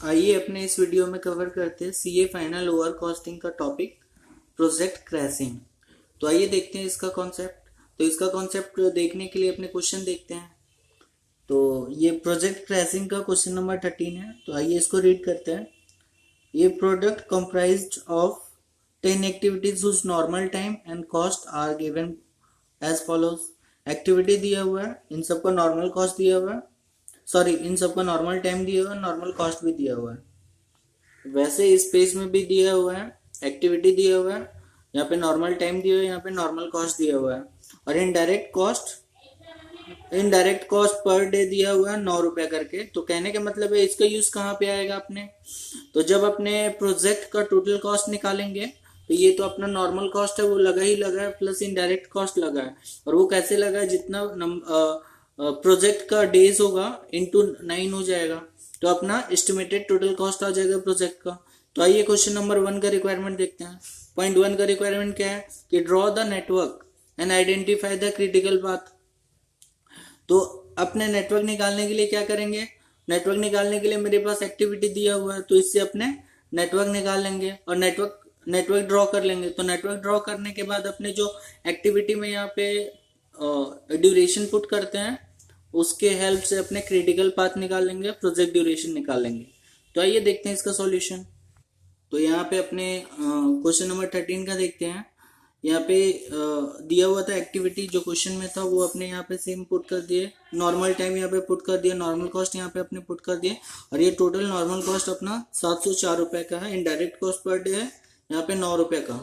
आइए अपने इस वीडियो में कवर करते हैं सीए फाइनल ओवर कॉस्टिंग का टॉपिक प्रोजेक्ट क्रैशिंग। तो आइए देखते हैं इसका कॉन्सेप्ट। तो इसका कॉन्सेप्ट देखने के लिए अपने क्वेश्चन देखते हैं। तो ये प्रोजेक्ट क्रैशिंग का क्वेश्चन नंबर 13 है। तो आइए इसको रीड करते हैं। ये product comprised of 10 activities whose normal time and cost are given as follows. Activity दिया हुआ है, इन सबका नॉर्मल कॉस्ट दिया हुआ है, सॉरी इन सबका नॉर्मल टाइम दिया हुआ है, नॉर्मल कॉस्ट भी दिया हुआ है। वैसे इस पेज में भी दिया हुआ है, एक्टिविटी दिया हुआ है, यहाँ पे नॉर्मल टाइम दिया हुआ है, यहाँ पे नॉर्मल कॉस्ट दिया हुआ है और इनडायरेक्ट कॉस्ट पर डे दिया हुआ है 9 रुपया करके। तो कहने का मतलब है इसका यूज कहाँ पे आएगा अपने, तो जब अपने प्रोजेक्ट का टोटल कॉस्ट निकालेंगे तो ये तो अपना नॉर्मल कॉस्ट है वो लगा ही लगा है, प्लस इनडायरेक्ट कॉस्ट लगा है। और वो कैसे लगा है, जितना प्रोजेक्ट का डेज होगा इंटू 9 हो जाएगा, तो अपना एस्टिमेटेड टोटल कॉस्ट आ जाएगा प्रोजेक्ट का। तो आइए क्वेश्चन नंबर 1 का रिक्वायरमेंट देखते हैं। पॉइंट 1 का रिक्वायरमेंट क्या है कि draw the network and identify the critical path. तो अपने नेटवर्क निकालने के लिए क्या करेंगे, नेटवर्क निकालने के लिए मेरे पास एक्टिविटी दिया हुआ है, तो इससे अपने नेटवर्क निकाल लेंगे और नेटवर्क ड्रॉ कर लेंगे। तो नेटवर्क ड्रॉ करने के बाद अपने जो एक्टिविटी में यहाँ पे ड्यूरेशन पुट करते हैं उसके हेल्प से अपने क्रिटिकल पाथ निकाल लेंगे, प्रोजेक्ट ड्यूरेशन निकाल लेंगे। तो आइए देखते हैं इसका सॉल्यूशन। तो यहाँ पे अपने क्वेश्चन नंबर 13 का देखते हैं। यहाँ पे दिया हुआ था एक्टिविटी जो क्वेश्चन में था वो अपने यहाँ पे सेम पुट कर दिए, नॉर्मल टाइम यहाँ पे पुट कर दिया, नॉर्मल कॉस्ट यहाँ पे अपने पुट कर दिए और ये टोटल नॉर्मल कॉस्ट अपना 704 रुपये का है। इनडायरेक्ट कॉस्ट पर डे है यहाँ पे 9 रुपये का।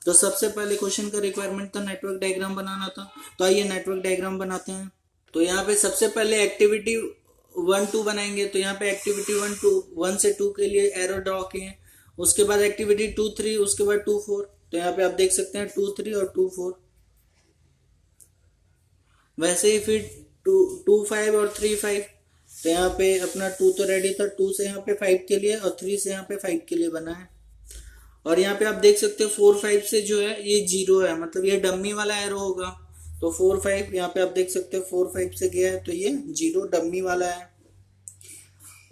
तो सबसे पहले क्वेश्चन का रिक्वायरमेंट था नेटवर्क डायग्राम बनाना था। तो आइए नेटवर्क डायग्राम बनाते हैं। तो यहाँ पे सबसे पहले एक्टिविटी 1 2 बनाएंगे। तो यहाँ पे एक्टिविटी 1 से 2 के लिए एरो ड्रॉ किए, उसके बाद एक्टिविटी 2 3, उसके बाद 2 4। तो यहाँ पे आप देख सकते हैं 2 3 और 2 4। वैसे ही फिर 2 5 और 3 5। तो यहाँ पे अपना 2 तो रेडी था, 2 से यहाँ पे 5 के लिए और 3 से यहाँ पे 5 के लिए बना है। और यहाँ पे आप देख सकते हो 4 5 से जो है ये 0 है, मतलब ये डम्मी वाला एरो होगा। तो 4 5 यहाँ पे आप देख सकते हो 4 5 से गया है तो ये 0 डम्मी वाला है।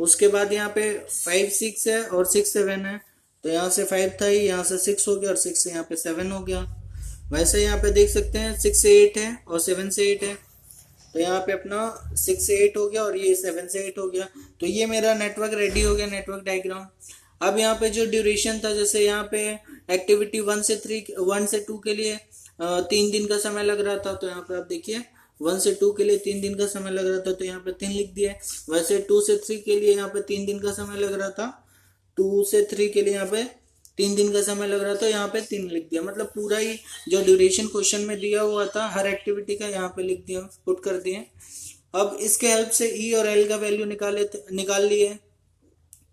उसके बाद यहाँ पे 5 6 है और 6 7 है। तो यहाँ से 5 था ही, यहाँ से 6 हो गया और 6 से यहाँ पे 7 हो गया। वैसे यहाँ पे देख सकते हैं 6 से 8 है और 7 से 8 है। तो यहाँ पे अपना 6 से 8 हो गया और ये 7 से 8 हो गया। तो ये मेरा नेटवर्क रेडी हो गया, नेटवर्क डायग्राम। अब यहाँ पे जो ड्यूरेशन था, जैसे यहाँ पे एक्टिविटी 1 से 2 के लिए 3 दिन का समय लग रहा था। तो यहाँ पे आप देखिए 1 से 2 के लिए 3 दिन का समय लग रहा था, तो यहाँ पे 3 लिख दिया। वैसे 2 से 3 के लिए यहाँ पे 3 दिन का समय लग रहा था, 2 से 3 के लिए यहाँ पे 3 दिन का समय लग रहा था, यहाँ पे 3 लिख दिया। मतलब पूरा ही जो ड्यूरेशन क्वेश्चन में दिया हुआ था हर एक्टिविटी का यहाँ पे लिख दिया, पुट कर दिए। अब इसके हेल्प से ई और एल का वैल्यू निकाल लिए।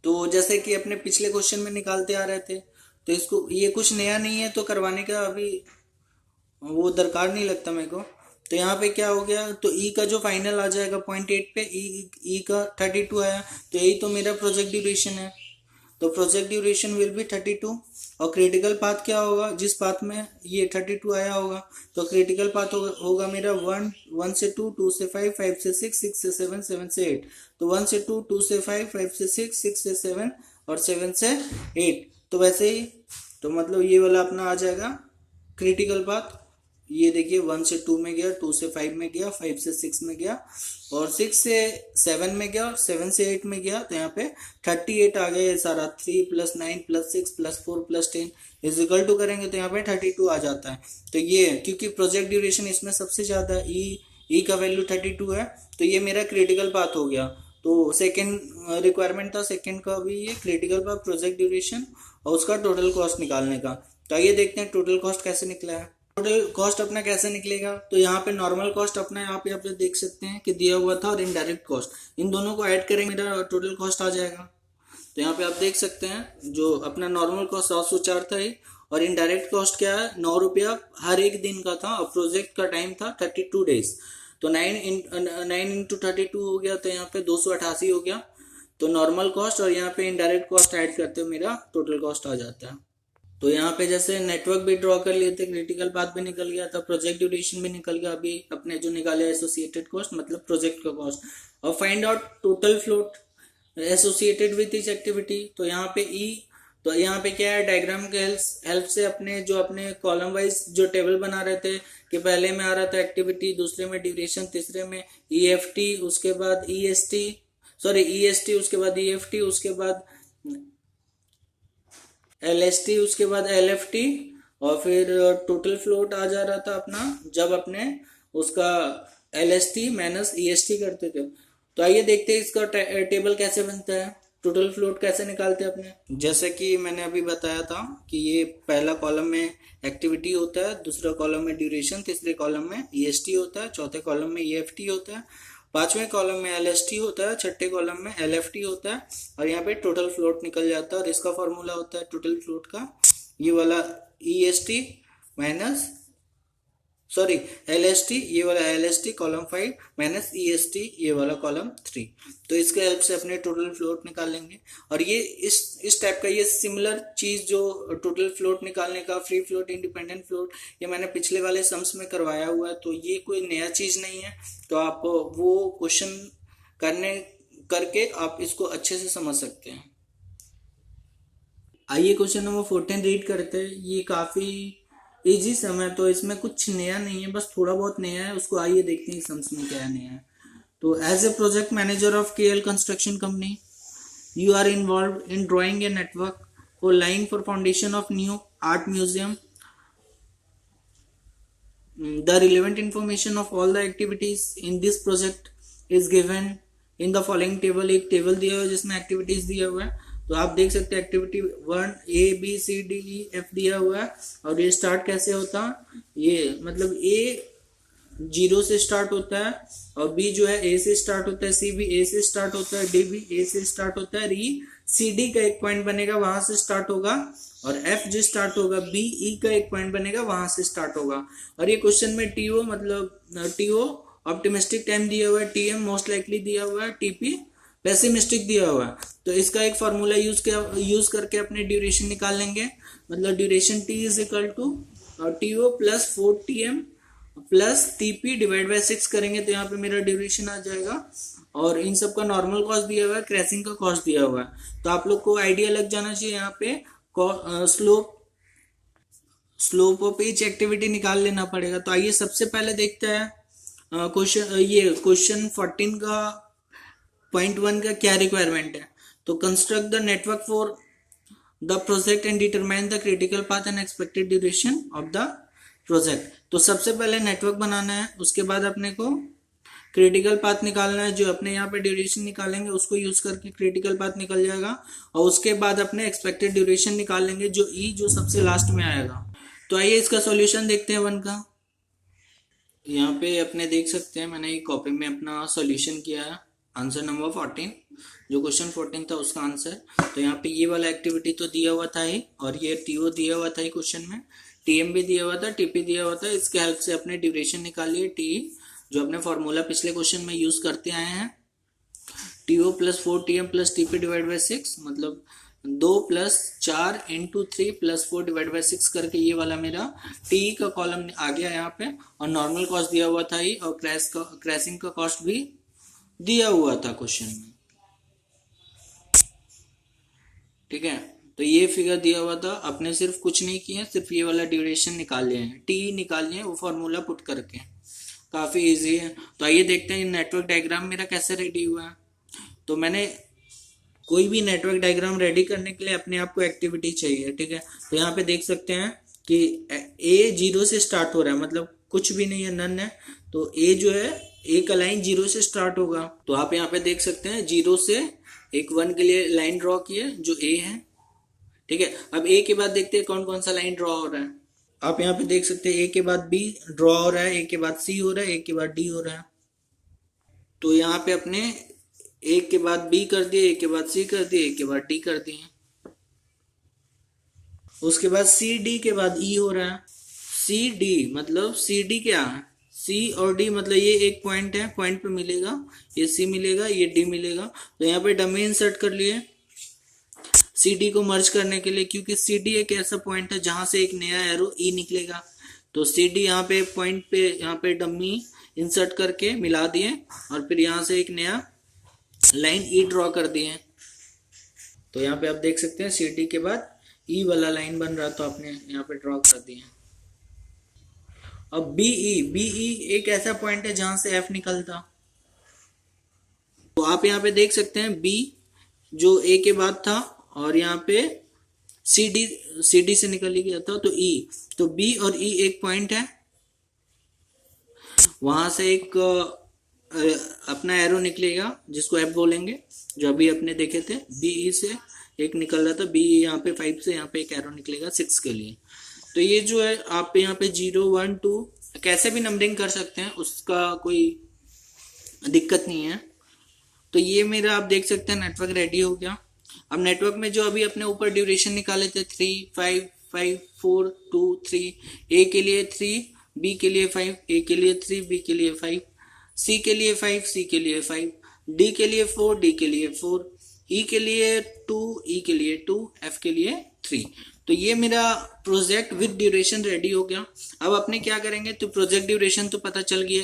तो जैसे कि अपने पिछले क्वेश्चन में निकालते आ रहे थे, तो इसको ये कुछ नया नहीं है तो करवाने का अभी वो दरकार नहीं लगता मेरे को। तो यहाँ पे क्या हो गया, तो ई का जो फाइनल आ जाएगा 0.8 पे, ई का 32 आया। तो यही तो मेरा प्रोजेक्ट ड्यूरेशन है। तो प्रोजेक्ट ड्यूरेशन विल बी 32। और क्रिटिकल पाथ क्या होगा, जिस पाथ में ये 32 आया होगा तो क्रिटिकल पाथ होगा मेरा 1 से 2, 2 से 5, 5 से 6, 6 से 7, 7 से 8। तो 1 से 2, 2 से 5, 5 से 6, 6 से 7 और 7 से 8। तो वैसे ही तो मतलब ये वाला अपना आ जाएगा क्रिटिकल पाथ। ये देखिए 1 से 2 में गया, 2 से 5 में गया, 5 से 6 में गया और 6 से 7 में गया और 7 से 8 में गया। तो यहाँ पे 38 आ गया ये सारा। 3 + 9 + 6 + 4 + 10 इज इक्वल टू करेंगे तो यहाँ पे 32 आ जाता है। तो ये क्योंकि प्रोजेक्ट ड्यूरेशन इसमें सबसे ज्यादा ई का वैल्यू 32 है, तो ये मेरा क्रिटिकल पाथ हो गया। तो सेकेंड रिक्वायरमेंट था सेकेंड का भी ये क्रिटिकल पाथ, प्रोजेक्ट ड्यूरेशन और उसका टोटल कॉस्ट निकालने का। तो आइए देखते हैं टोटल कॉस्ट कैसे निकला है। टोटल कॉस्ट अपना कैसे निकलेगा, तो यहाँ पे नॉर्मल कॉस्ट अपना यहाँ पे आप देख सकते हैं कि दिया हुआ था और इनडायरेक्ट कॉस्ट, इन दोनों को ऐड करेंगे मेरा टोटल कॉस्ट आ जाएगा। तो यहाँ पे आप देख सकते हैं जो अपना नॉर्मल कॉस्ट 704 था ही और इनडायरेक्ट कॉस्ट क्या है 9 रुपया हर एक दिन का था और प्रोजेक्ट का टाइम था 32 डेज। तो 9 इंटू 32 हो गया, तो यहाँ पे 288 हो गया। तो नॉर्मल कॉस्ट और यहाँ पे इनडायरेक्ट कॉस्ट ऐड करते हुए मेरा टोटल कॉस्ट आ जाता है। तो यहाँ पे जैसे नेटवर्क भी ड्रॉ कर लिए थे, क्रिटिकल पाथ भी निकल गया था, प्रोजेक्ट ड्यूरेशन भी निकल गया। अभी अपने जो निकाले एसोसिएटेड कॉस्ट मतलब प्रोजेक्ट का कॉस्ट। और find out total float. Associated with each activity. तो यहाँ पे ई, तो यहाँ पे क्या है, डायग्राम के हेल्प से अपने कॉलम वाइज जो टेबल बना रहे थे कि पहले में आ रहा था एक्टिविटी, दूसरे में ड्यूरेशन, तीसरे में EFT, उसके बाद EST, सॉरी EST, उसके बाद EFT, उसके बाद LST, उसके बाद LFT, और फिर टोटल फ्लोट आ जा रहा था अपना जब अपने उसका LST माइनस EST करते थे। तो आइए देखते हैं इसका टेबल कैसे बनता है, टोटल फ्लोट कैसे निकालते हैं अपने। जैसे कि मैंने अभी बताया था कि ये पहला कॉलम में एक्टिविटी होता है, दूसरा कॉलम में ड्यूरेशन, तीसरे कॉलम में EST होता है, चौथे कॉलम में EFT होता है, पांचवें कॉलम में LST होता है, छठे कॉलम में LFT होता है, और यहाँ पे टोटल फ्लोट निकल जाता है। और इसका फॉर्मूला होता है टोटल फ्लोट का, ये वाला EST माइनस, सॉरी LST, ये वाला LST कॉलम 5 माइनस EST, ये वाला कॉलम 3। तो इसके हेल्प से अपने टोटल फ्लोट निकाल लेंगे। और ये इस टाइप का ये सिमिलर चीज जो टोटल फ्लोट निकालने का, फ्री फ्लोट, इंडिपेंडेंट फ्लोट, ये मैंने पिछले वाले सम्स में करवाया हुआ है, तो ये कोई नया चीज नहीं है। तो आप वो क्वेश्चन करके आप इसको अच्छे से समझ सकते हैं। आइए क्वेश्चन नंबर 14 रीड करते हैं। ये काफी इजी सम है, तो इसमें कुछ नया नहीं है, बस थोड़ा बहुत नया है, उसको आइए देखते हैं सम्स में क्या नया है। तो as a project manager of KL construction company, you are involved in drawing a network for laying for foundation of new art museum. The relevant information of all the activities in this project is given in the following table। एक table दिया हुआ है जिसमें activities दिया हुआ है। तो आप देख सकते हैं एक्टिविटी 1 ABCDEF दिया हुआ है। और ये स्टार्ट कैसे होता है, ये मतलब A 0 से स्टार्ट होता है, और B जो है A से स्टार्ट होता है, C भी A से स्टार्ट होता है, D भी A से स्टार्ट होता है, E CD का एक पॉइंट बनेगा वहां से स्टार्ट होगा, और F जो स्टार्ट होगा BE का एक पॉइंट बनेगा वहां से स्टार्ट होगा। और ये क्वेश्चन में TO मतलब TO ऑप्टिमिस्टिक टाइम दिया हुआ है, TM मोस्ट लाइकली दिया हुआ है, TP पेसिमिस्टिक दिया हुआ है। तो इसका एक फॉर्मूला यूज करके अपने ड्यूरेशन निकाल लेंगे। मतलब duration T is equal to TO plus 4TM plus TP divide by 6 करेंगे, तो यहाँ पे मेरा ड्यूरेशन आ जाएगा। और इन सब का नॉर्मल कॉस्ट दिया हुआ है, क्रैशिंग का कॉस्ट दिया हुआ है। तो आप लोग को आइडिया लग जाना चाहिए यहाँ पे स्लोप ऑफ ईच एक्टिविटी निकाल लेना पड़ेगा। तो आइए सबसे पहले देखते हैं क्वेश्चन 14 का पॉइंट 1 का क्या रिक्वायरमेंट है। तो construct the network for the project and determine the critical path and expected duration of the project. तो सबसे पहले नेटवर्क बनाना है, उसके बाद अपने को क्रिटिकल पाथ निकालना है। जो अपने यहाँ पे ड्यूरेशन निकालेंगे उसको यूज करके क्रिटिकल पाथ निकल जाएगा, और उसके बाद अपने एक्सपेक्टेड ड्यूरेशन निकाल लेंगे जो जो सबसे लास्ट में आएगा। तो आइए इसका सॉल्यूशन देखते हैं 1 का। यहाँ पे अपने देख सकते हैं मैंने एक कॉपी में अपना सॉल्यूशन किया है, आंसर नंबर 14, जो क्वेश्चन 14 था उसका आंसर। तो यहाँ पे ये वाला एक्टिविटी तो दिया हुआ था ही, और ये TO दिया हुआ था ही क्वेश्चन में, TM भी दिया हुआ था, TP दिया हुआ था। इसके हेल्प से अपने ड्यूरेशन निकालिए T, जो अपने फॉर्मूला पिछले क्वेश्चन में यूज करते आए हैं, TO plus 4TM plus TP divide by 6, मतलब 2 plus 4 into 3 plus 4 divide by 6 करके ये वाला मेरा T का कॉलम आ गया यहाँ पे। और नॉर्मल कॉस्ट दिया हुआ था ही, और क्रैशिंग का कॉस्ट भी दिया हुआ था क्वेश्चन में, ठीक है। तो ये फिगर दिया हुआ था, अपने सिर्फ कुछ नहीं किया, सिर्फ ये वाला ड्यूरेशन निकाल लिए हैं, T निकाल लिए, वो फॉर्मूला पुट करके, काफी इजी है। तो आइए देखते हैं नेटवर्क डायग्राम मेरा कैसे रेडी हुआ है। तो मैंने कोई भी नेटवर्क डायग्राम रेडी करने के लिए अपने आप को एक्टिविटी चाहिए, ठीक है। तो यहाँ पे देख सकते हैं कि A 0 से स्टार्ट हो रहा है, मतलब कुछ भी नहीं है, नन है। तो A जो है, A का लाइन 0 से स्टार्ट होगा। तो आप यहाँ पे देख सकते हैं 0 से एक 1 के लिए लाइन ड्रॉ की है जो A है, ठीक है। अब A के बाद देखते हैं कौन कौन सा लाइन ड्रॉ हो रहा है। आप यहाँ पे देख सकते हैं A के बाद B ड्रॉ हो रहा है, A के बाद C हो रहा है, A के बाद D हो रहा है। तो यहाँ पे अपने A के बाद B कर दिए, A के बाद C कर दिए, A के बाद D कर दिए। उसके बाद CD के बाद E हो रहा है। CD मतलब CD क्या है, C और D मतलब ये एक पॉइंट है, पॉइंट पे मिलेगा, ये C मिलेगा, ये D मिलेगा। तो यहाँ पे डमी इंसर्ट कर लिए CD को मर्ज करने के लिए, क्योंकि CD एक ऐसा पॉइंट है जहां से एक नया एरो E निकलेगा। तो CD यहाँ पे पॉइंट पे यहाँ पे डमी इंसर्ट करके मिला दिए, और फिर यहाँ से एक नया लाइन ई ड्रॉ कर दी है। तो यहाँ पे आप देख सकते हैं सी डी के बाद ई वाला लाइन बन रहा, तो आपने यहाँ पे ड्रॉ कर दिया। अब बीई एक ऐसा पॉइंट है जहां से एफ निकलता, तो आप यहाँ पे देख सकते हैं बी जो ए के बाद था, और यहाँ पे सी डी से निकल ही गया था, तो ई, तो बी और ई एक पॉइंट है, वहां से एक अपना एरो निकलेगा जिसको एफ बोलेंगे, जो अभी अपने देखे थे। बीई से एक निकल रहा था, बी यहाँ पे 5 से यहाँ पे एक एरो निकलेगा 6 के लिए। तो ये जो है आप यहाँ पे 0 1 2 कैसे भी नंबरिंग कर सकते हैं, उसका कोई दिक्कत नहीं है। तो ये मेरा आप देख सकते हैं नेटवर्क रेडी हो गया। अब नेटवर्क में जो अभी अपने ऊपर ड्यूरेशन निकाले थे 3 5 5 4 2 3, ए के लिए 3, बी के लिए 5, ए के लिए 3, बी के लिए 5, सी के लिए 5, सी के लिए 5, डी के लिए 4, डी के लिए 4, ई के लिए 2, ई के लिए 2, एफ के लिए 3। तो ये मेरा प्रोजेक्ट विद ड्यूरेशन रेडी हो गया। अब अपने क्या करेंगे, तो प्रोजेक्ट ड्यूरेशन तो पता चल गया,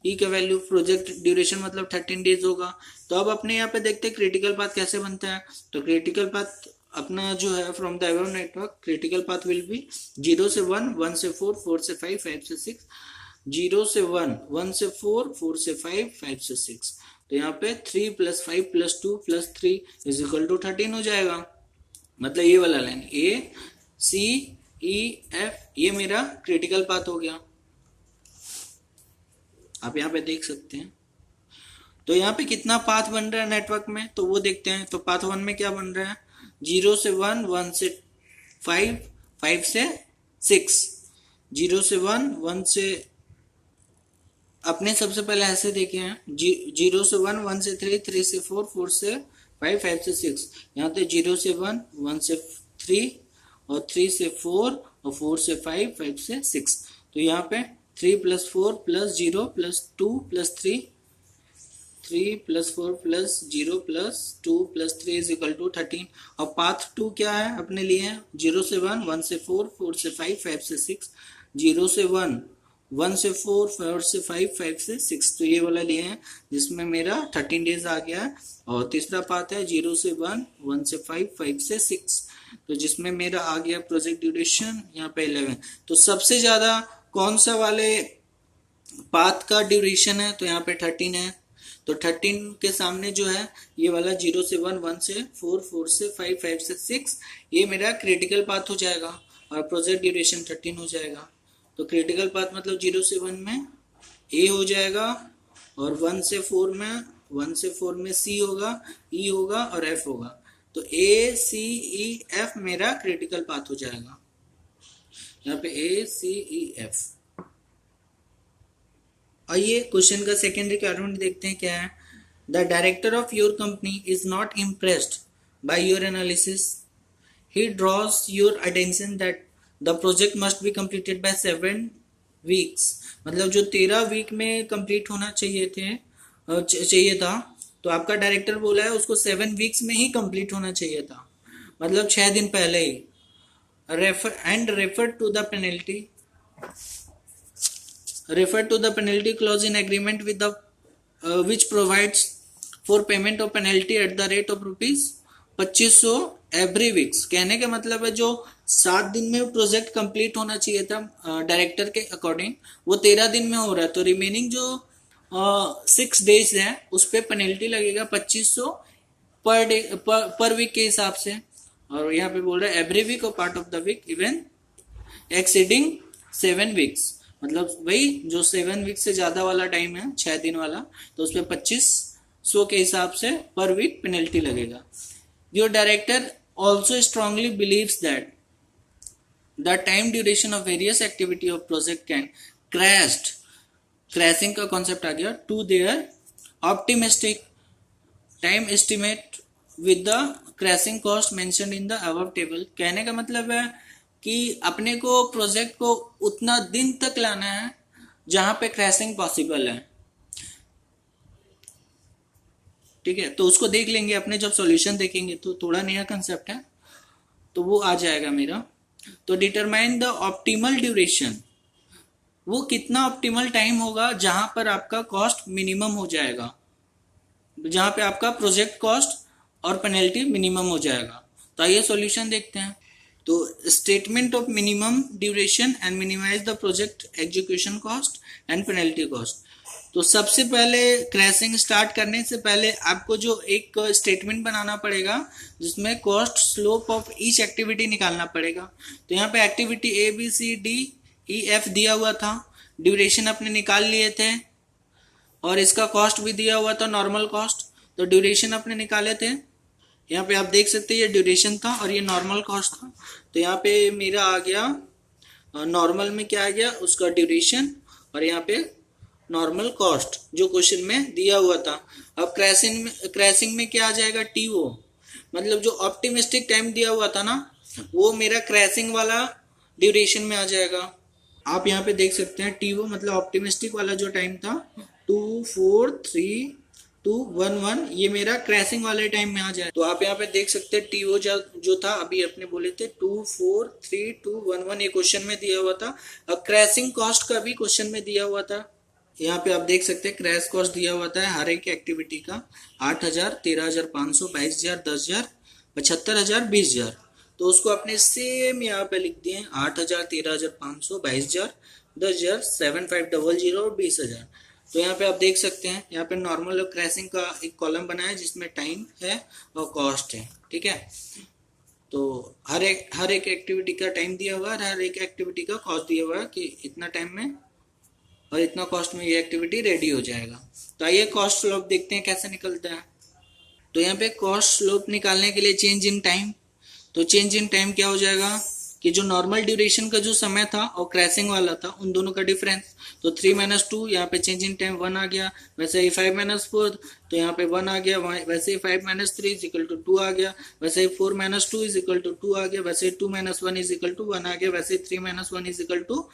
ई का वैल्यू, प्रोजेक्ट ड्यूरेशन मतलब 13 डेज होगा। तो अब अपने यहाँ पे देखते हैं क्रिटिकल पाथ कैसे बनता है। तो क्रिटिकल पाथ अपना जो है from the above network, critical path will be 0 से 1, 1 से 4, 4 से 5, 5 से 6, 0 से 1, 1 से 4, 4 से 5, 5 से 6। तो यहाँ पे 3 + 5 + 2 + 3 = 13 हो जाएगा। मतलब ये वाला लाइन ए सी ई एफ, ये मेरा क्रिटिकल पाथ हो गया, आप यहाँ पे देख सकते हैं। तो यहाँ पे कितना पाथ बन रहा है नेटवर्क में, तो वो देखते हैं। तो पाथ 1 में क्या बन रहा है, 0 से 1, 1 से 5, 5 से 6, 0 से 1, 1 से, अपने सबसे पहले ऐसे देखे हैं, 0 से 1, 1 से 3, 3 से 4, 4 से 5, 5 से 6। यहाँ पे 0 से 1, 1 से 3, और 3 से 4, और 4 से 5, 5 से 6। तो यहाँ पे 3 + 4 + 0 + 2 + 3, 3 + 4 + 0 + 2 + 3 = 13। और पाथ 2 क्या है अपने लिए, 0 से 1, 1 से 4, 4 से 5, 5 से 6, 0 से 1, 1 से 4, 4 से 5, 5 से 6। तो ये वाला लिए हैं जिसमें मेरा 13 डेज आ गया है। और तीसरा पाथ है 0 से 1, 1 से 5, 5 से 6, तो जिसमें मेरा आ गया प्रोजेक्ट ड्यूरेशन यहाँ पे 11। तो सबसे ज्यादा कौन सा वाले पाथ का ड्यूरेशन है, तो यहाँ पे 13 है। तो 13 के सामने जो है ये वाला 0 से 1, 1 से 4, 4 से 5, 5 से 6, ये मेरा क्रिटिकल पाथ हो जाएगा, और प्रोजेक्ट ड्यूरेशन 13 हो जाएगा। तो क्रिटिकल पाथ मतलब 0 से 1 में ए हो जाएगा, और 1 से 4 में सी होगा, ई होगा और एफ होगा। तो ए सी ई एफ मेरा क्रिटिकल पाथ हो जाएगा, यहाँ पे ए सी ई एफ। आइए क्वेश्चन का सेकेंड रिक्वायरमेंट देखते हैं क्या है। The director of your company is not impressed by your analysis, he drawers your attention that the project must be completed by 7 weeks. मतलब जो 13 वीक में कंप्लीट होना चाहिए था, तो आपका डायरेक्टर बोला है उसको 7 वीक्स में ही कंप्लीट होना चाहिए था, मतलब 6 दिन पहले ही। Refer to the penalty clause in agreement with the which provides for payment of penalty at the rate of ₹2500 every weeks। कहने का मतलब है जो 7 दिन में प्रोजेक्ट कंप्लीट होना चाहिए था डायरेक्टर के अकॉर्डिंग, वो 13 दिन में हो रहा है। तो रिमेनिंग जो 6 डेज है उस पर पेनल्टी लगेगा 2500 पर डे पर वीक के हिसाब से। और यहाँ पे बोल रहा है एवरी वीक और part of the week even exceeding 7 weeks, मतलब वही जो 7 वीक से ज्यादा वाला टाइम है 6 दिन वाला, तो उस पर 2500 के हिसाब से पर वीक पेनल्टी लगेगा। Your director also strongly believes that the time duration of various activity of project can crashing का कॉन्सेप्ट आ गया to their optimistic time estimate with the crashing cost mentioned in the above table. कहने का मतलब है कि अपने को प्रोजेक्ट को उतना दिन तक लाना है जहां पे क्रैशिंग पॉसिबल है, ठीक है। तो उसको देख लेंगे अपने, जब सॉल्यूशन देखेंगे तो थोड़ा नया कंसेप्ट है तो वो आ जाएगा मेरा। तो डिटरमाइन द ऑप्टिमल ड्यूरेशन, वो कितना ऑप्टिमल टाइम होगा जहां पर आपका कॉस्ट मिनिमम हो जाएगा। जहाँ पे आपका प्रोजेक्ट कॉस्ट और पेनल्टी मिनिमम हो जाएगा। तो आइए सॉल्यूशन देखते हैं। तो statement of minimum duration and minimize the project execution cost and penalty cost. तो सबसे पहले क्रैशिंग स्टार्ट करने से पहले आपको जो एक स्टेटमेंट बनाना पड़ेगा जिसमें cost slope of each activity निकालना पड़ेगा। तो यहाँ पे activity A B C D E F दिया हुआ था, ड्यूरेशन अपने निकाल लिए थे और इसका कॉस्ट भी दिया हुआ था नॉर्मल कॉस्ट। तो ड्यूरेशन अपने निकाले थे, यहाँ पे आप देख सकते हैं ये ड्यूरेशन था और ये नॉर्मल कॉस्ट था। तो यहाँ पे मेरा आ गया नॉर्मल में क्या आ गया उसका ड्यूरेशन और यहाँ पे नॉर्मल कॉस्ट जो क्वेश्चन में दिया हुआ था। अब क्रैशिंग में क्या आ जाएगा टीओ, मतलब जो ऑप्टिमिस्टिक टाइम दिया हुआ था ना वो मेरा क्रैशिंग वाला ड्यूरेशन में आ जाएगा। आप यहाँ पे देख सकते हैं टीओ मतलब ऑप्टिमिस्टिक वाला जो टाइम था 24321 ये मेरा क्रैशिंग वाले टाइम में आ जाए। तो आप यहाँ पे देख सकते हैं टीओ जो था अभी अपने बोले थे 24321 ये क्वेश्चन में दिया हुआ था। अब क्रैशिंग कॉस्ट का भी क्वेश्चन में दिया हुआ था। यहाँ पे आप देख सकते हैं क्रैश कॉस्ट दिया हुआ था हर एक एक्टिविटी का 8,000 13,500 22,000 10,000 75,000 20,000। तो उसको अपने सेम यहाँ पे लिख दिए 8,000 13,500 22,000 10,000 7,500 और 20,000। तो यहाँ पे आप देख सकते हैं यहाँ पे नॉर्मल और क्रैशिंग का एक कॉलम बना है जिसमें टाइम है और कॉस्ट है। ठीक है, तो हर एक एक्टिविटी का टाइम दिया हुआ है, हर एक एक्टिविटी का कॉस्ट दिया हुआ है कि इतना टाइम में और इतना कॉस्ट में ये एक्टिविटी रेडी हो जाएगा। तो आइए कॉस्ट स्लोप देखते हैं कैसे निकलता है। तो यहाँ पे कॉस्ट स्लोप निकालने के लिए चेंज इन टाइम, तो चेंज इन टाइम क्या हो जाएगा कि जो नॉर्मल ड्यूरेशन का जो समय था और क्रैशिंग वाला था उन दोनों का डिफरेंस। तो 3 - 2 यहाँ पे चेंज इन टाइम 1 आ गया, वैसे ही 5 - 4 तो यहाँ पे 1 आ गया, वैसे ही 5 - 3 = 2 आ गया, वैसे ही 4 - 2 = 2 आ गया, वैसे ही 2 - 1 = 1 आ गया, वैसे ही 3 - 1 =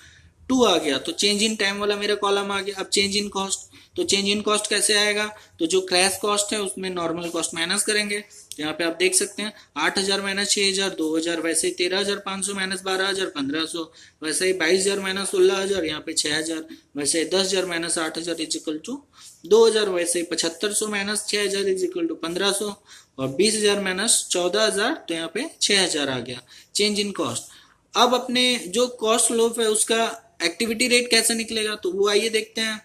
2 आ गया। तो चेंज इन टाइम वाला मेरा कॉलम आ गया। अब चेंज इन कॉस्ट, तो चेंज इन कॉस्ट कैसे आएगा, तो जो क्रैश कॉस्ट है उसमें नॉर्मल कॉस्ट माइनस करेंगे। यहाँ पे आप देख सकते हैं 8,000 - 6,000 2,000, वैसे ही 13,500 - 12,000 1,500, वैसे ही 22,000 - 16,000 यहाँ पे 6,000, वैसे ही 10,000 - 8,000 = 2,000, वैसे ही 7,500 - 6,000 = 1,500 और 20,000 - 14,000 तो यहाँ पे 6,000 आ गया चेंज इन कॉस्ट। अब अपने जो कॉस्ट स्लोप है उसका एक्टिविटी रेट कैसे निकलेगा तो वो आइए देखते हैं।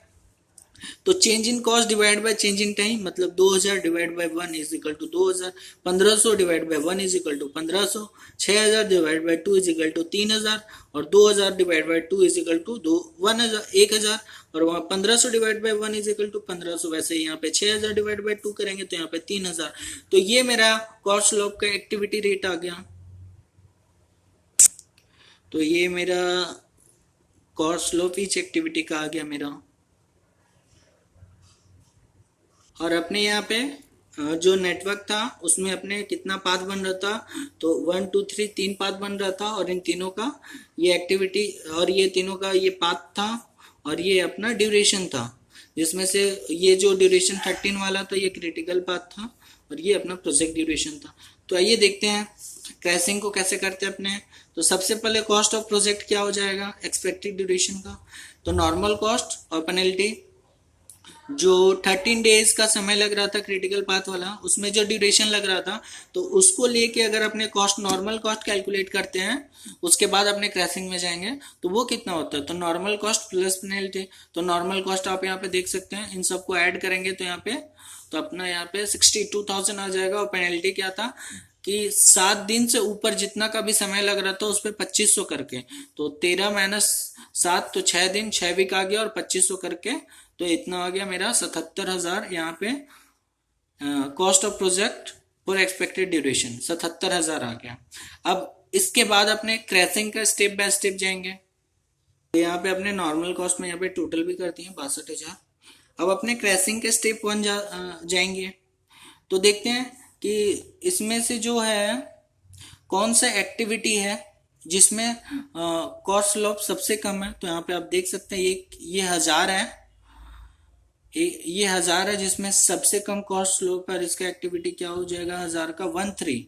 तो change in cost divide by change in time मतलब 2,000 divide by 1 = 2,000, 1,500 divide by 1 = 1,500, 6,000 divide by 2 = 3,000 और 2,000 डिवाइड बाय 2 = 1,000 और वहाँ 1,500 डिवाइड बाय 1 = 1,500। वैसे यहाँ पे 6,000 डिवाइड बाय 2 करेंगे तो यहाँ पे 3,000। तो ये मेरा कॉस्ट स्लोप का एक्टिविटी रेट आ गया। तो ये मेरा कॉस्ट स्लोप ईच एक्टिविटी का आ गया मेरा। और अपने यहाँ पे जो नेटवर्क था उसमें अपने कितना पाथ बन रहा था तो 1 2 3 3 पाथ बन रहा था और इन तीनों का ये एक्टिविटी और ये तीनों का ये पाथ था और ये अपना ड्यूरेशन था, जिसमें से ये जो ड्यूरेशन 13 वाला था ये क्रिटिकल पाथ था और ये अपना प्रोजेक्ट ड्यूरेशन था। तो आइए देखते हैं क्रैशिंग को कैसे करते हैं अपने। तो सबसे पहले कॉस्ट ऑफ प्रोजेक्ट क्या हो जाएगा एक्सपेक्टेड ड्यूरेशन का, तो नॉर्मल कॉस्ट और पेनल्टी। जो 13 डेज का समय लग रहा था क्रिटिकल पाथ वाला उसमें जो ड्यूरेशन लग रहा था तो उसको लेके अगर अपने कॉस्ट नॉर्मल कॉस्ट कैलकुलेट करते हैं उसके बाद अपने क्रैशिंग में जाएंगे तो वो कितना होता है, तो नॉर्मल कॉस्ट प्लस पेनल्टी। तो नॉर्मल कॉस्ट आप यहाँ पे देख सकते हैं, इन सबको ऐड करेंगे तो यहाँ पे तो अपना यहाँ पे 62,000 आ जाएगा। और पेनल्टी क्या था कि 7 दिन से ऊपर जितना का भी समय लग रहा था उस पर 2,500 करके, तो 13 - 7 तो 6 दिन 6 वीक आ गया और 2,500 करके तो इतना आ गया मेरा 77,000 यहाँ पे cost of project for expected duration 77,000 आ गया। अब इसके बाद अपने क्रैशिंग का स्टेप बाय स्टेप जाएंगे। यहाँ पे अपने नॉर्मल कॉस्ट में यहाँ पे टोटल भी करती है 62,000। अब अपने क्रैशिंग के स्टेप 1 जाएंगे तो देखते हैं कि इसमें से जो है कौन सा एक्टिविटी है जिसमें कॉस्ट स्लोप सबसे कम है। तो यहाँ पे आप देख सकते हैं ये 1,000 है, ये 1,000 है जिसमें सबसे कम कॉस्ट स्लोप पर इसका एक्टिविटी क्या हो जाएगा 1,000 का 1,3।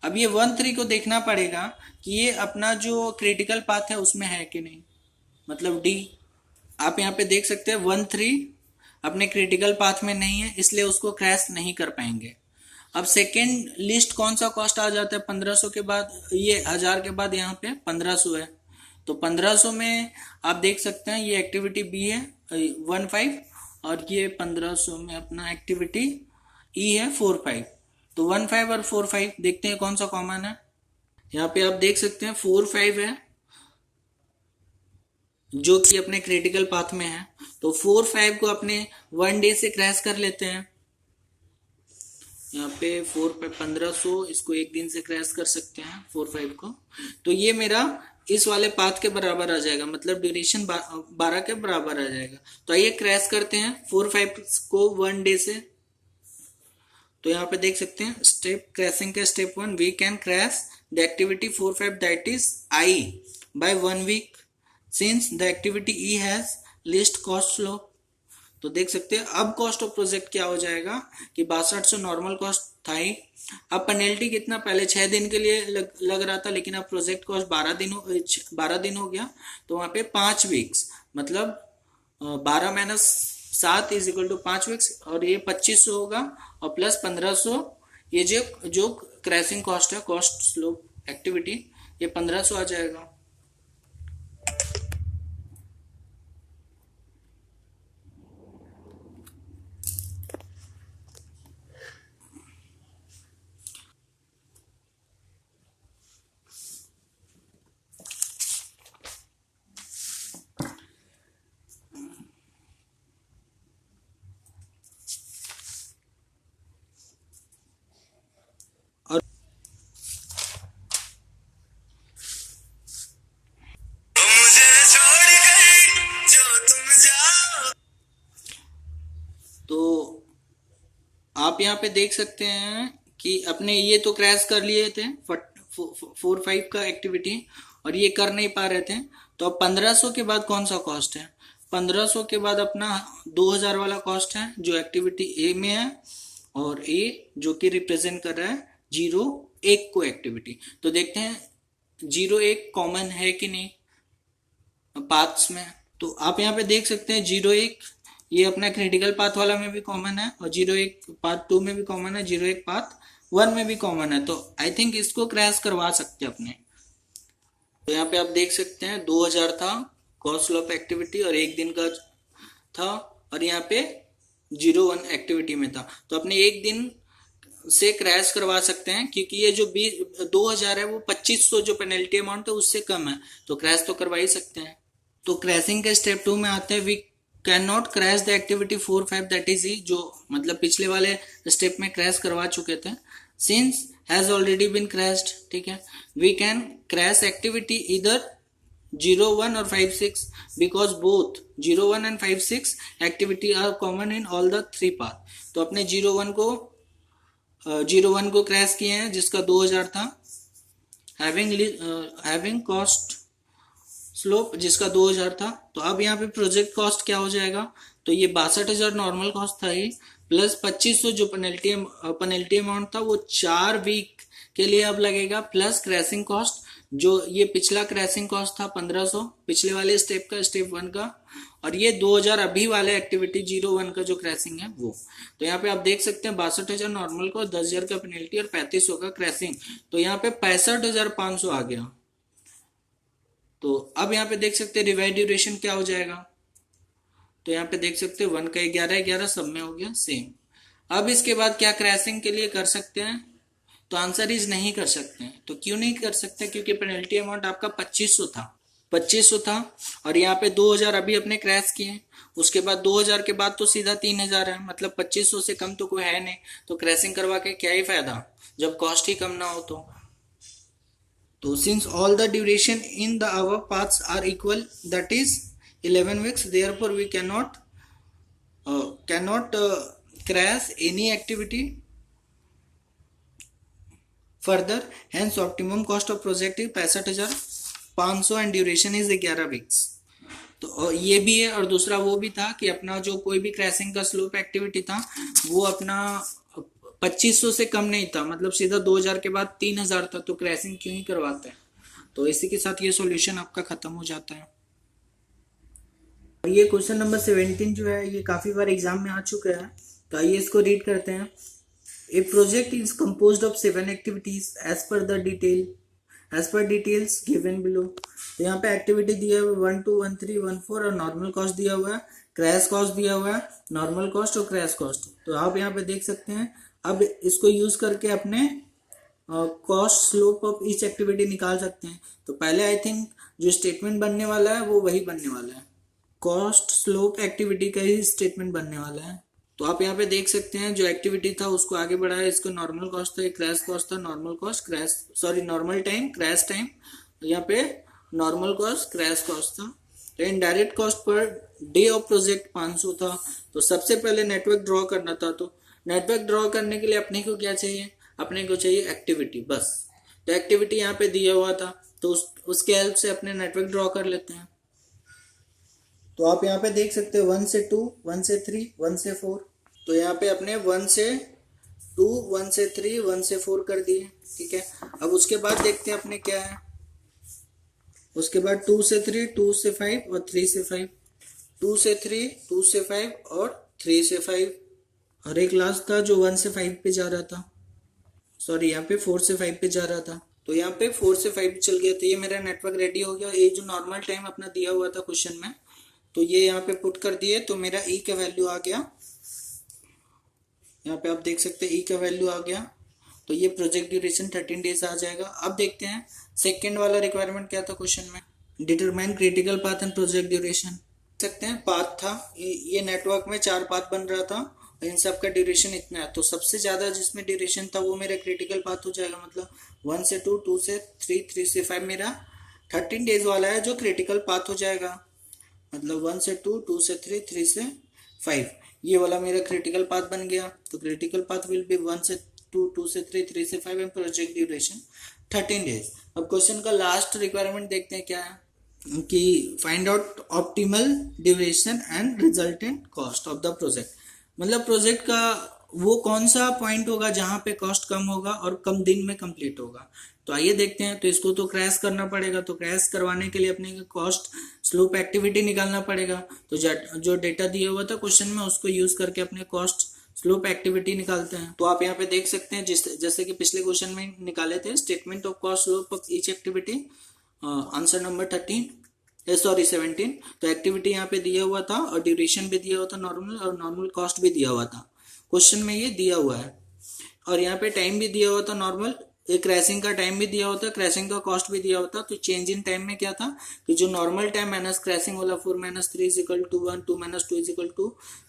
अब ये 1,3 को देखना पड़ेगा कि ये अपना जो क्रिटिकल पाथ है उसमें है कि नहीं, मतलब डी। आप यहाँ पे देख सकते हैं 1,3 अपने क्रिटिकल पाथ में नहीं है, इसलिए उसको क्रैश नहीं कर पाएंगे। अब सेकेंड लिस्ट कौन सा कॉस्ट आ जाता है 1500 के बाद, ये 1000 के बाद यहाँ पे 1500 है, तो 1500 में आप देख सकते हैं ये एक्टिविटी बी है 15, और ये 1500 में अपना एक्टिविटी ई है 45। तो 15 और 45 देखते हैं कौन सा कॉमन है। यहाँ पे आप देख सकते हैं 45 है जो कि अपने क्रिटिकल पाथ में है, तो 45 को अपने 1 डे से क्रैश कर लेते हैं। यहाँ पे 4 पे 1500, इसको एक दिन से क्रैश कर सकते हैं 45 को, तो ये मेरा इस वाले पाथ के बराबर आ जाएगा, मतलब ड्यूरेशन 12 के बराबर आ जाएगा। तो आइए क्रैश करते हैं 45 को 1 डे से। तो यहाँ पे देख सकते हैं स्टेप क्रैशिंग का step 1, we can crash the activity 45 that is I by 1 week since the activity E has least cost slope. तो देख सकते हैं अब कॉस्ट ऑफ प्रोजेक्ट क्या हो जाएगा कि 6200 नॉर्मल कॉस्ट था ही, अब पेनल्टी कितना, पहले 6 दिन के लिए लग रहा था, लेकिन अब प्रोजेक्ट कॉस्ट 12 दिन हो गया, तो वहां पे 5 वीक्स, मतलब 12 minus 7 is equal to 5 weeks, और ये 2500 होगा, और प्लस 1500 ये जो क्रैशिंग कॉस्ट है, कॉस्ट स्लोप एक्टिविटी, ये 1500 आ जाएगा। तो आप यहाँ पे देख सकते हैं कि अपने ये तो क्रैश कर लिए थे 45 का एक्टिविटी, और ये कर नहीं पा रहे थे, तो अब 1500 के बाद कौन सा कॉस्ट है, 1500 के बाद अपना 2000 वाला कॉस्ट है जो एक्टिविटी ए में है, और ए जो कि रिप्रेजेंट कर रहा है 0-1 को एक्टिविटी। तो देखते हैं 0-1 कॉमन है कि नहीं पाथ्स में। तो आप यहाँ पे देख सकते हैं 0-1 ये अपना क्रिटिकल पाथ वाला में भी कॉमन है, और 0-1 पाथ 2 में भी कॉमन है, 0-1 पाथ 1 में भी कॉमन है, तो आई थिंक इसको क्रैश करवा सकते हैं अपने। तो यहाँ पे आप देख सकते हैं 2000 था कॉस्ट स्लोप एक्टिविटी और एक दिन का था, और यहाँ पे 0-1 एक्टिविटी में था, तो अपने एक दिन से क्रैश करवा सकते हैं, क्योंकि ये जो 2000 है वो 2500 जो पेनल्टी अमाउंट है उससे कम है, तो क्रैश तो करवा ही सकते हैं। तो क्रैशिंग के स्टेप 2 में आते हैं, we can not crash the activity 4-5 that is E, जो मतलब पिछले वाले स्टेप में क्रैश करवा चुके थे, since has already been crashed, ठीक है। वी कैन क्रैश एक्टिविटी इधर 0-1 और 5-6 because both 0-1 and 5-6 activity are common in all the 3 path। तो अपने 0-1 को क्रैश किए हैं जिसका 2000 था, हैविंग कॉस्ट स्लोप जिसका 2000 था। तो अब यहाँ पे प्रोजेक्ट कॉस्ट क्या हो जाएगा, तो ये 62,000 नॉर्मल कॉस्ट था ही, प्लस 2500 जो पेनल्टी अमाउंट था वो 4 वीक के लिए अब लगेगा, प्लस क्रैशिंग कॉस्ट जो ये पिछला क्रैशिंग कॉस्ट था 1500 पिछले वाले स्टेप का, स्टेप 1 का, और ये 2000 अभी वाले एक्टिविटी 0-1 का जो क्रैशिंग है वो। तो यहाँ पे आप देख सकते हैं 62,000 नॉर्मल को, 10,000 का पेनल्टी और 3500 का क्रैशिंग, तो यहाँ पे 65,500 आ गया। तो अब यहाँ पे देख सकते हैं रिवाइज ड्यूरेशन क्या हो जाएगा, तो यहाँ पे देख सकते हैं 1 का 11 सब में हो गया सेम। अब इसके बाद क्या क्रैशिंग के लिए कर सकते हैं, तो आंसर इज नहीं कर सकते हैं। तो क्यों नहीं कर सकते, क्योंकि पेनल्टी अमाउंट आपका 2500 था और यहाँ पे 2000 अभी अपने क्रैश किए, उसके बाद 2000 के बाद तो सीधा 3000 है, मतलब 2500 से कम तो कोई है नहीं, तो क्रैशिंग करवा के क्या ही फायदा जब कॉस्ट ही कम ना हो। तो since all the duration in the above paths are equal that is 11 weeks, therefore we cannot crash any activity further, hence optimum cost of project is 65,500 and duration is 11 weeks। तो ये भी है, और दूसरा वो भी था कि अपना जो कोई भी क्रैशिंग का स्लोप एक्टिविटी था वो अपना 2500 से कम नहीं था, मतलब सीधा 2000 के बाद 3000 था, तो क्रैशिंग क्यों ही करवाते हैं। तो इसी के साथ ये सॉल्यूशन आपका खत्म हो जाता है। और ये क्वेश्चन नंबर 17 जो है ये काफ़ी बार एग्जाम में आ चुका है, तो आइए इसको रीड करते हैं। A project is composed of 7 activities as per details given below. तो यहाँ पे एक्टिविटी दिया हुआ है 1 2 1 3 1 4 और नॉर्मल कॉस्ट दिया हुआ है, क्रैश कॉस्ट दिया हुआ है, नॉर्मल कॉस्ट और क्रैश कॉस्ट। तो आप यहाँ पे देख सकते हैं। अब इसको यूज करके अपने cost slope of each activity निकाल सकते हैं। तो पहले आई थिंक जो स्टेटमेंट बनने वाला है वो वही बनने वाला है, कॉस्ट स्लोप एक्टिविटी का ही स्टेटमेंट बनने वाला है। तो आप यहाँ पे देख सकते हैं जो एक्टिविटी था उसको आगे बढ़ाया, इसको नॉर्मल कॉस्ट था, क्रैश कॉस्ट था, normal cost crash normal time crash time, यहाँ पे नॉर्मल कॉस्ट क्रैश कॉस्ट था। तो indirect cost per day of project 500 था। तो सबसे पहले नेटवर्क ड्रॉ करना था। तो नेटवर्क ड्रॉ करने के लिए अपने को क्या चाहिए, अपने को चाहिए एक्टिविटी बस। तो एक्टिविटी यहाँ पे दिया हुआ था, तो उसके हेल्प से अपने नेटवर्क ड्रॉ कर लेते हैं। तो आप यहाँ पे देख सकते हो 1 से 2 1 से 3 1 से 4। तो यहाँ पे अपने 1 से 2 1 से 3 1 से 4 कर दिए, ठीक है। अब उसके बाद देखते हैं अपने क्या है। उसके बाद 2 से 3 2 से 5 और 3 से 5, 2 से 3 2 से 5 और 3 से 5। और एक लास्ट था जो 1 से 5 पे जा रहा था, सॉरी यहाँ पे 4 से 5 पे जा रहा था। तो यहाँ पे 4 से 5 चल गया। तो ये मेरा नेटवर्क रेडी हो गया। ये जो नॉर्मल टाइम अपना दिया हुआ था क्वेश्चन में, तो ये यहाँ पे पुट कर दिए, तो मेरा ई का वैल्यू आ गया। यहाँ पे आप देख सकते हैं ई का वैल्यू आ गया। तो ये प्रोजेक्ट ड्यूरेशन 13 डेज आ जाएगा। अब देखते हैं सेकेंड वाला रिक्वायरमेंट क्या था क्वेश्चन में, determine critical path and project duration. सकते हैं पाथ था, ये नेटवर्क में 4 पाथ बन रहा था, इन सब का ड्यूरेशन इतना है। तो सबसे ज्यादा जिसमें ड्यूरेशन था वो मेरा क्रिटिकल पाथ हो जाएगा, मतलब 1 से 2 2 से 3 3 से 5 मेरा 13 डेज वाला है जो क्रिटिकल पाथ हो जाएगा। मतलब 1 से 2 2 से 3 3 से 5 ये वाला मेरा क्रिटिकल पाथ बन गया। तो क्रिटिकल पाथ विल बी 1 से 2 2 से 3 3 से 5 एंड प्रोजेक्ट ड्यूरेशन 13 डेज। अब क्वेश्चन का लास्ट रिक्वायरमेंट देखते हैं क्या है कि find out optimal duration and resultant cost of the project. मतलब प्रोजेक्ट का वो कौन सा पॉइंट होगा जहां पे कॉस्ट कम होगा और कम दिन में कंप्लीट होगा। तो आइए देखते हैं। तो इसको तो क्रैश करना पड़ेगा। तो क्रैश करवाने के लिए अपने कॉस्ट स्लोप एक्टिविटी निकालना पड़ेगा। तो जो डेटा दिया हुआ था क्वेश्चन में उसको यूज करके अपने कॉस्ट स्लोप एक्टिविटी निकालते हैं। तो आप यहाँ पे देख सकते हैं जैसे कि पिछले क्वेश्चन में निकाले थे, statement of cost slope of each activity, answer number 17। तो एक्टिविटी यहाँ पे दिया हुआ था और ड्यूरेशन भी दिया हुआ था नॉर्मल, और नॉर्मल कॉस्ट भी दिया हुआ था क्वेश्चन में, ये दिया हुआ है। और यहाँ पे टाइम भी दिया हुआ था नॉर्मल, एक क्रैशिंग का टाइम भी दिया होता, क्रैशिंग का कॉस्ट भी दिया होता। तो चेंज इन टाइम में क्या था कि जो नॉर्मल टाइम माइनस क्रैशिंग वाला 4 - 3 = 1, 2 - 2 =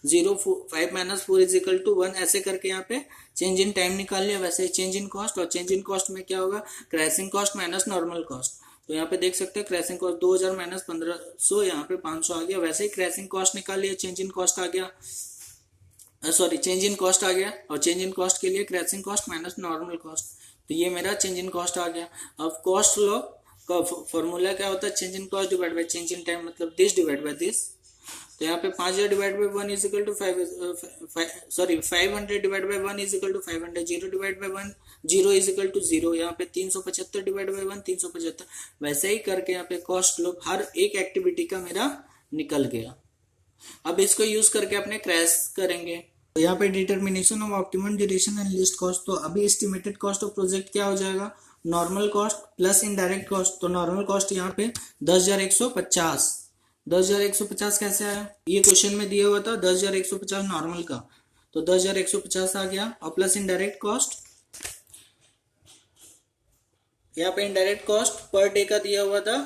0, 5 - 4 = 1, ऐसे करके यहाँ पे चेंज इन टाइम निकाल लिया। वैसे चेंज इन कॉस्ट, और चेंज इन कॉस्ट में क्या होगा, crashing cost minus normal cost. तो यहाँ पे देख सकते हैं क्रैशिंग कॉस्ट 2000 - 1500, यहाँ पे 500 आ गया। वैसे ही क्रैशिंग कॉस्ट निकाल लिया, चेंज इन कॉस्ट आ गया, सॉरी चेंज इन कॉस्ट आ गया। और चेंज इन कॉस्ट के लिए crashing cost minus normal cost, तो ये मेरा चेंज इन कॉस्ट आ गया। अब कॉस्ट लॉ का फॉर्मूला क्या होता है, change in cost divide by change in time, मतलब दिस डिवाइड बाय दिस। तो यहाँ पे 5000 divide by 1 = 5, sorry 500 divide by 1 = 500, 0 divide by 1 0 = 0। यहाँ पे 375 डिवाइड बाय 1 375। वैसे ही करके यहाँ पे कॉस्ट लॉ हर एक एक्टिविटी का मेरा निकल गया। अब इसको यूज करके अपने क्रैश करेंगे। तो यहाँ पे determination of optimum duration and least cost. तो अभी एस्टिमेटेड कॉस्ट ऑफ प्रोजेक्ट क्या हो जाएगा, normal cost plus indirect cost. तो नॉर्मल कॉस्ट यहाँ पे 10,150। 10,150 कैसे आया, ये क्वेश्चन में दिया हुआ था 10,150 नॉर्मल का, तो 10,150 आ गया। और प्लस इनडायरेक्ट कॉस्ट, यहाँ पे इनडायरेक्ट कॉस्ट पर डे का दिया हुआ था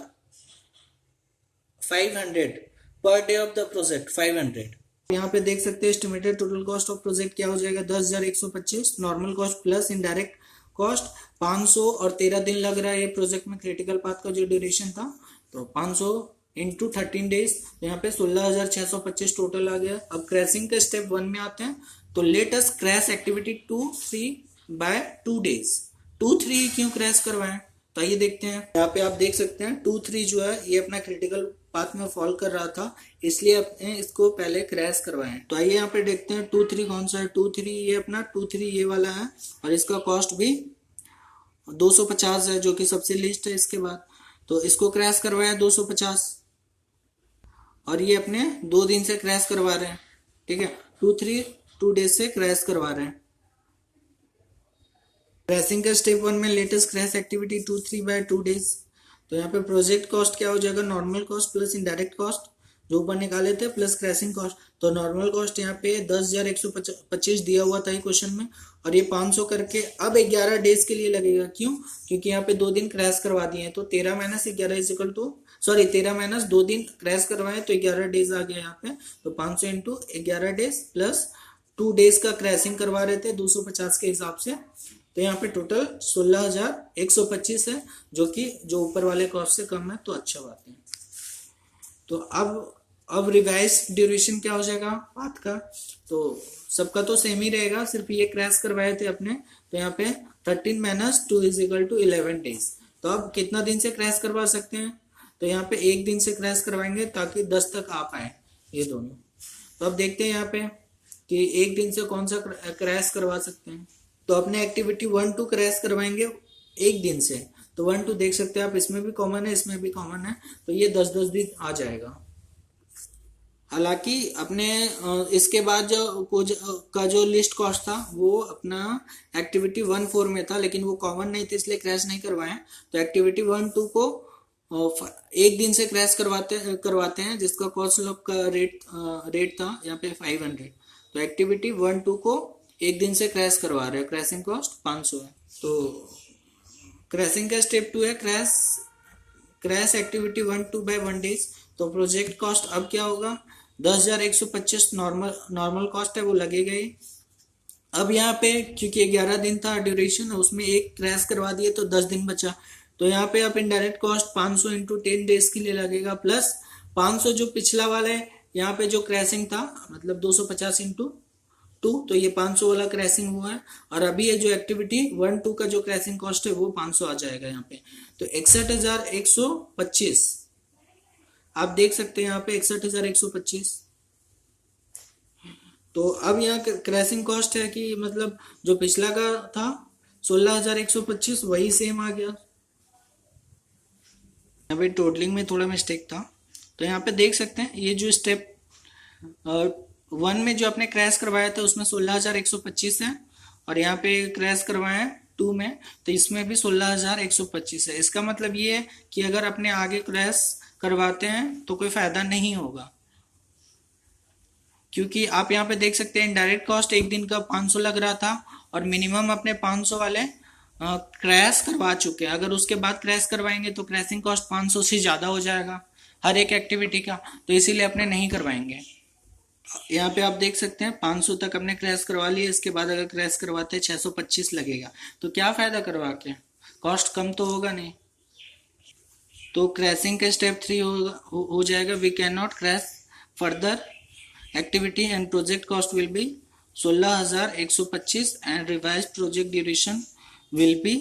500, per day of the project 500। यहाँ पे देख सकते हैं estimated total cost of project क्या हो जाएगा, 10,125 normal cost plus indirect cost 500, और 13 दिन लग रहा है ये प्रोजेक्ट में क्रिटिकल पाथ का जो ड्यूरेशन था। तो 500 × 13 डेज, यहाँ पे 16,625 टोटल आ गया। अब क्रैशिंग के स्टेप 1 में आते हैं। तो let us crash activity 2 3 by 2 days. 2 3 क्यों क्रैश करवाएं, तो आइए देखते हैं। यहाँ पे आप देख सकते हैं 2 3 जो है ये अपना क्रिटिकल पाथ में फॉल कर रहा था, इसलिए अपने इसको पहले क्रैश करवाएं। तो आइए यहाँ पे देखते हैं 2 3 कौन सा है। 2 3 ये अपना 2 3 ये वाला है, और इसका कॉस्ट भी 250 है जो कि सबसे लीस्ट है इसके बाद। तो इसको क्रैश करवाया 250, और ये अपने 2 दिन से क्रैश करवा रहे हैं, ठीक है, 2 डेज से क्रैश करवा रहे हैं। क्रैशिंग का स्टेप 1 में लेटेस्ट क्रैश एक्टिविटी 2 डेज। तो यहाँ पे प्रोजेक्ट कॉस्ट क्या हो जाएगा, normal cost plus indirect cost जो ऊपर निकाले थे प्लस क्रैशिंग कॉस्ट। तो नॉर्मल कॉस्ट यहाँ पे 10,125 दिया हुआ था क्वेश्चन में, और ये 500 करके अब 11 डेज के लिए लगेगा। क्यों? क्योंकि यहाँ पे 2 दिन क्रैश करवा दिए हैं, तो 13 माइनस 11 इजिकल टू 13 माइनस 2 दिन क्रैश करवाए तो 11 डेज आ गया यहाँ पे। तो 500 इंटू 11 डेज प्लस 2 डेज का क्रैशिंग करवा रहे थे 250 के हिसाब से। तो यहाँ पे टोटल 16,125 है, जो कि जो ऊपर वाले कॉस्ट से कम है, तो अच्छा बात है। तो अब रिवाइज ड्यूरेशन क्या हो जाएगा पाथ का, तो सबका तो सेम ही रहेगा, सिर्फ ये क्रैश करवाए थे अपने। तो यहाँ पे 13 minus 2 is equal to 11 days. तो अब कितना दिन से क्रैश करवा सकते हैं, तो यहाँ पे 1 दिन से क्रैश करवाएंगे ताकि 10 तक आ पाए ये दोनों। तो अब देखते हैं यहाँ पे कि 1 दिन से कौन सा क्रैश करवा सकते हैं। तो अपने एक्टिविटी 1-2 क्रैश करवाएंगे 1 दिन से। तो 1-2 देख सकते हैं आप, इसमें भी कॉमन है इसमें भी कॉमन है, तो ये 10-10 दिन आ जाएगा। हालांकि अपने इसके बाद जो लिस्ट कॉस्ट था वो अपना एक्टिविटी 1-4 में था, लेकिन वो कॉमन नहीं थे इसलिए क्रैश नहीं करवाए। तो एक्टिविटी 1-2 को 1 दिन से क्रैश करवाते हैं, जिसका कॉस्ट का रेट था यहाँ पे 500। तो एक्टिविटी 1-2 को 1 दिन से क्रैश करवा रहे हैं, क्रैशिंग कॉस्ट 500 है। तो क्रैशिंग का स्टेप 2 है क्रैश एक्टिविटी 1-2 बाय 1 डेज। तो प्रोजेक्ट कॉस्ट अब क्या होगा, 10,125 नॉर्मल कॉस्ट है वो लगेगा ही। अब यहाँ पे क्योंकि 11 दिन था ड्यूरेशन, उसमें एक क्रैश करवा दिए तो 10 दिन बचा। तो यहाँ पे अब इनडायरेक्ट कॉस्ट 500 इंटू 10 डेज के लिए लगेगा, प्लस 500 जो पिछला वाला है यहाँ पे जो क्रैशिंग था, मतलब 250 इंटू 2, तो ये 500 वाला क्रैशिंग हुआ है। और अभी ये जो एक्टिविटी 1-2 का जो क्रैशिंग कॉस्ट है वो 500 आ जाएगा यहाँ पे। तो 61,125 आप देख सकते हैं यहाँ पे 61,125। तो अब यहाँ क्रैशिंग कॉस्ट है कि मतलब जो पिछला का था 16,125 वही सेम आ गया। यहाँ पे टोटलिंग में थोड़ा मिस्टेक था। तो यहाँ पे देख सकते हैं ये जो स्टेप 1 में जो आपने क्रैश करवाया था उसमें 16,125 है, और यहाँ पे क्रैश करवाया है 2 में तो इसमें भी 16,125 है। इसका मतलब ये है कि अगर अपने आगे क्रैश करवाते हैं तो कोई फायदा नहीं होगा, क्योंकि आप यहाँ पे देख सकते हैं इनडायरेक्ट कॉस्ट 1 दिन का 500 लग रहा था, और मिनिमम अपने 500 वाले क्रैश करवा चुके हैं। अगर उसके बाद क्रैश करवाएंगे तो क्रैशिंग कॉस्ट 500 से ज़्यादा हो जाएगा हर एक एक्टिविटी का, तो इसीलिए अपने नहीं करवाएंगे। यहाँ पे आप देख सकते हैं 500 तक अपने क्रैश करवा लिए, इसके बाद अगर क्रैश करवाते हैं 625 लगेगा, तो क्या फायदा करवा के, कॉस्ट कम तो होगा नहीं। तो क्रैशिंग का स्टेप 3 हो जाएगा, we can not crash further activity and project cost will be 16,125 and revise project duration will be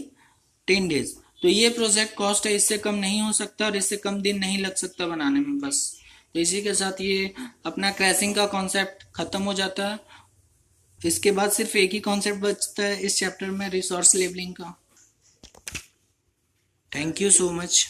10 days. तो ये प्रोजेक्ट कॉस्ट है, इससे कम नहीं हो सकता और इससे कम दिन नहीं लग सकता बनाने में बस। तो इसी के साथ ये अपना क्रैशिंग का कॉन्सेप्ट खत्म हो जाता है। इसके बाद सिर्फ एक ही कॉन्सेप्ट बचता है इस चैप्टर में, रिसोर्स लेबलिंग का। Thank you so much.